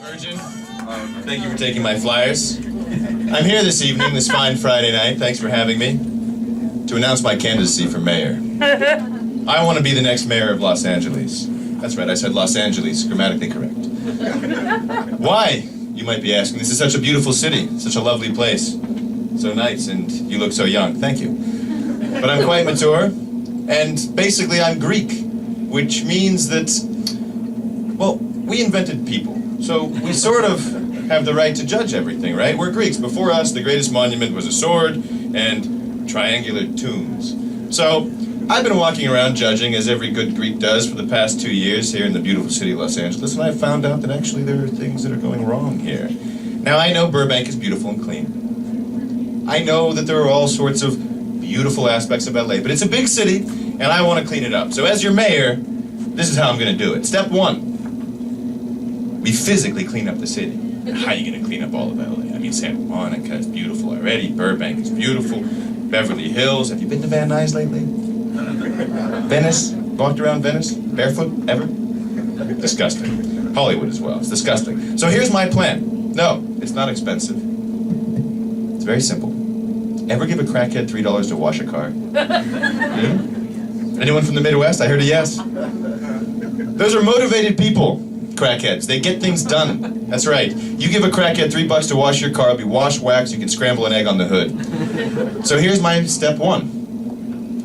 Virgin. Thank you for taking my flyers. I'm here this evening, this fine Friday night, thanks for having me, to announce my candidacy for mayor. I want to be the next mayor of Los Angeles. That's right, I said Los Angeles, grammatically correct. Why, you might be asking? This is such a beautiful city, such a lovely place. So nice, and you look so young, thank you. But I'm quite mature, and basically I'm Greek, which means that, well, we invented people. So we sort of have the right to judge everything, right? We're Greeks. Before us, the greatest monument was a sword and triangular tombs. So I've been walking around judging, as every good Greek does, for the past 2 years here in the beautiful city of Los Angeles, and I've found out that actually there are things that are going wrong here. Now, I know Burbank is beautiful and clean. I know that there are all sorts of beautiful aspects of LA, but it's a big city, and I want to clean it up. So as your mayor, this is how I'm going to do it. Step one. We physically clean up the city. How are you going to clean up all of LA? I mean, Santa Monica is beautiful already. Burbank is beautiful. Beverly Hills. Have you been to Van Nuys lately? Venice? Walked around Venice? Barefoot? Ever? Disgusting. Hollywood as well. It's disgusting. So here's my plan. No, it's not expensive. It's very simple. Ever give a crackhead $3 to wash a car? Anyone from the Midwest? I heard a yes. Those are motivated people. Crackheads. They get things done. That's right. You give a crackhead $3 to wash your car, it'll be wash, wax, you can scramble an egg on the hood. So here's my step one.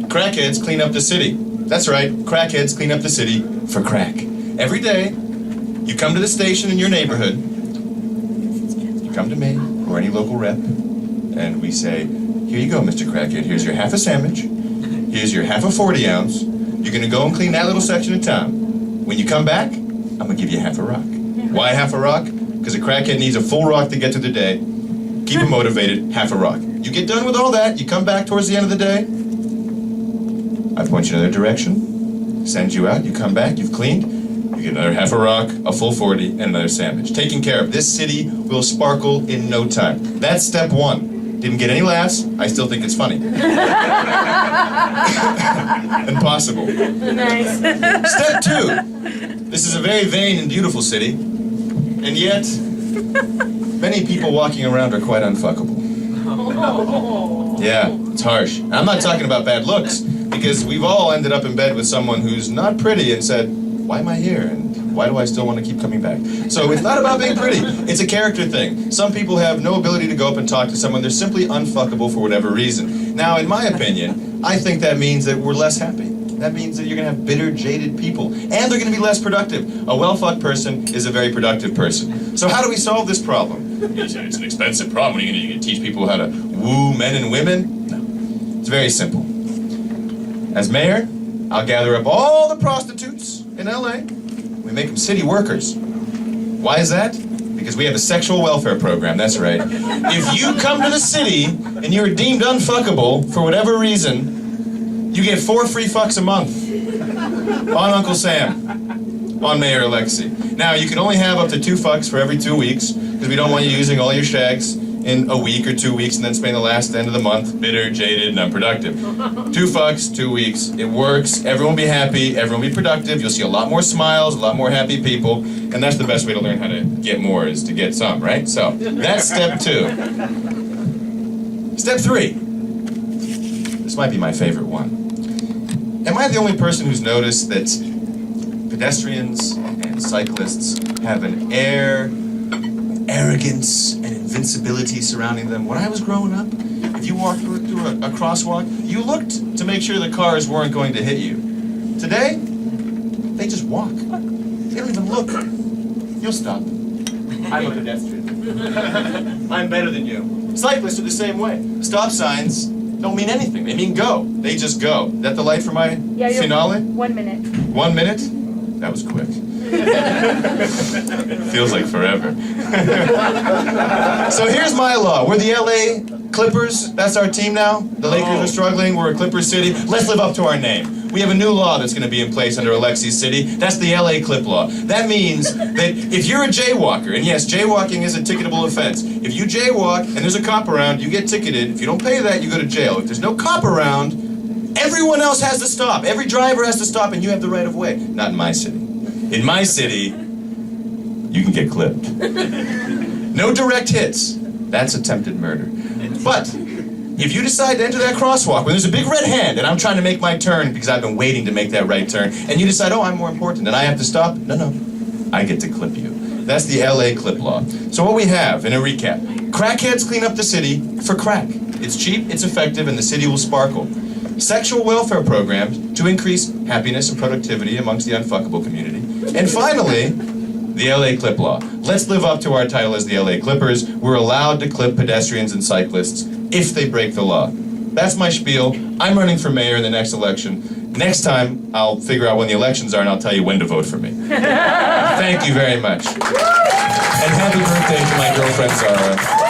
Crackheads clean up the city. That's right. Crackheads clean up the city for crack. Every day, you come to the station in your neighborhood, you come to me, or any local rep, and we say, here you go, Mr. Crackhead, here's your half a sandwich, here's your half a 40 ounce, you're gonna go and clean that little section of town. When you come back, I'm gonna give you half a rock. Why half a rock? Because a crackhead needs a full rock to get through the day. Keep him motivated, half a rock. You get done with all that, you come back towards the end of the day, I point you in another direction, send you out, you come back, you've cleaned, you get another half a rock, a full 40, and another sandwich. Taken care of. This city will sparkle in no time. That's step one. Didn't get any laughs, I still think it's funny. Impossible. Nice. Step two. This is a very vain and beautiful city, and yet, many people walking around are quite unfuckable. Yeah, it's harsh. I'm not talking about bad looks, because we've all ended up in bed with someone who's not pretty and said, why am I here, and why do I still want to keep coming back? So it's not about being pretty, it's a character thing. Some people have no ability to go up and talk to someone, they're simply unfuckable for whatever reason. Now, in my opinion, I think that means that we're less happy. That means that you're going to have bitter, jaded people, and they're going to be less productive. A well-fucked person is a very productive person. So how do we solve this problem? You say it's an expensive problem. Are you going to teach people how to woo men and women? No. It's very simple. As mayor, I'll gather up all the prostitutes in LA. We make them city workers. Why is that? Because we have a sexual welfare program, that's right. If you come to the city and you're deemed unfuckable for whatever reason, you get 4 free fucks a month on Uncle Sam, on Mayor Alexi. Now, you can only have up to 2 fucks for every 2 weeks, because we don't want you using all your shags in a week or 2 weeks and then spending the last end of the month bitter, jaded, and unproductive. 2 fucks, 2 weeks. It works. Everyone will be happy. Everyone will be productive. You'll see a lot more smiles, a lot more happy people, and that's the best way to learn how to get more, is to get some, right? So, that's step 2. Step 3. This might be my favorite one. Am I the only person who's noticed that pedestrians and cyclists have an air of arrogance and invincibility surrounding them? When I was growing up, if you walked through a crosswalk, you looked to make sure the cars weren't going to hit you. Today, they just walk. They don't even look. You'll stop. I'm a pedestrian. I'm better than you. Cyclists are the same way. Stop signs don't mean anything. They mean go. They just go. Is that the light for my finale? 1 minute. 1 minute? That was quick. Feels like forever. So here's my law. We're the LA Clippers. That's our team now. The Lakers are struggling. We're a Clipper city. Let's live up to our name. We have a new law that's going to be in place under Alexi's city. That's the LA Clip Law. That means that if you're a jaywalker, and yes, jaywalking is a ticketable offense. If you jaywalk and there's a cop around, you get ticketed. If you don't pay that, you go to jail. If there's no cop around, everyone else has to stop. Every driver has to stop, and you have the right of way. Not in my city. In my city, you can get clipped. No direct hits. That's attempted murder. But if you decide to enter that crosswalk when there's a big red hand and I'm trying to make my turn because I've been waiting to make that right turn, and you decide, oh, I'm more important and I have to stop, no, I get to clip you. That's the LA clip law. So what we have, in a recap, crackheads clean up the city for crack. It's cheap, it's effective, and the city will sparkle. Sexual welfare programs to increase happiness and productivity amongst the unfuckable community. And finally, the LA clip law. Let's live up to our title as the LA Clippers. We're allowed to clip pedestrians and cyclists if they break the law. That's my spiel. I'm running for mayor in the next election. Next time, I'll figure out when the elections are and I'll tell you when to vote for me. Thank you very much. And happy birthday to my girlfriend, Zara.